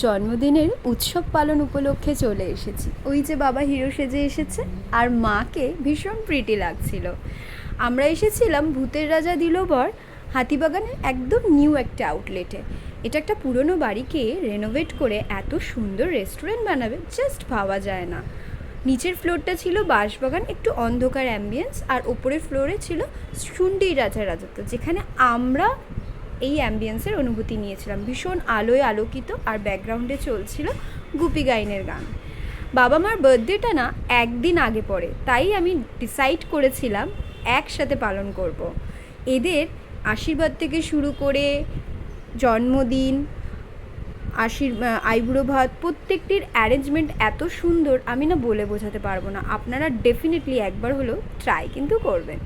জন্মদিনের উৎসব পালন উপলক্ষে চলে এসেছি। ওই যে বাবা হিরো সেজে এসেছে আর মাকে ভীষণ প্রিটি লাগছিল। আমরা এসেছিলাম ভূতের রাজা দিল বর হাতিবাগানে, একদম নিউ একটা আউটলেটে। এটা একটা পুরনো বাড়িকে রেনোভেট করে এত সুন্দর রেস্টুরেন্ট বানাবে, জাস্ট ভাবা যায় না। নিচের ফ্লোরটা ছিল বাঁশবাগান, একটু অন্ধকার অ্যাম্বিয়েন্স, আর ওপরের ফ্লোরে ছিল শুন্ডির রাজার রাজত্ব, যেখানে আমরা এই অ্যাম্বিয়েন্সের অনুভূতি নিয়েছিলাম। ভীষণ আলোয় আলোকিত, আর ব্যাকগ্রাউন্ডে চলছিল গুপি গাইনের গান। বাবা মার বার্থডেটা না একদিন আগে পড়ে, তাই আমি ডিসাইড করেছিলাম একসাথে পালন করব। এদের আশীর্বাদ থেকে শুরু করে জন্মদিন, আইবুড়ো ভাত, প্রত্যেকটির অ্যারেঞ্জমেন্ট এত সুন্দর, আমি না বলে বোঝাতে পারবো না। আপনারা ডেফিনেটলি একবার হলেও ট্রাই কিন্তু করবেন।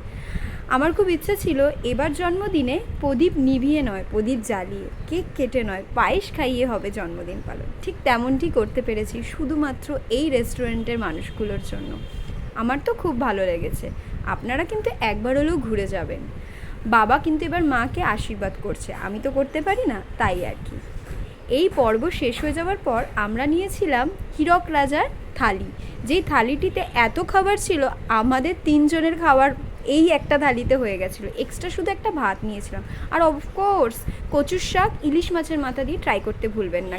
আমার খুব ইচ্ছা ছিল এবার জন্মদিনে প্রদীপ নিভিয়ে নয়, প্রদীপ জ্বালিয়ে, কেক কেটে নয়, পায়েস খাইয়ে হবে জন্মদিন পালন। ঠিক তেমনটি করতে পেরেছি শুধুমাত্র এই রেস্টুরেন্টের মানুষগুলোর জন্য। আমার তো খুব ভালো লেগেছে। আপনারা কিন্তু একবার হলেও ঘুরে যাবেন। বাবা কিন্তু এবার মাকে আশীর্বাদ করছে, আমি তো করতে পারি না, তাই আর কি। এই পর্ব শেষ হয়ে যাওয়ার পর আমরা নিয়েছিলাম হীরক রাজার থালি। যেই থালিটিতে এত খাবার ছিল, আমাদের 3 জনের খাবার এই একটা থালিতে হয়ে গেছিলো। এক্সট্রা শুধু একটা ভাত নিয়েছিলাম। আর অফকোর্স কচুর শাক ইলিশ মাছের মাথা দিয়ে ট্রাই করতে ভুলবেন না।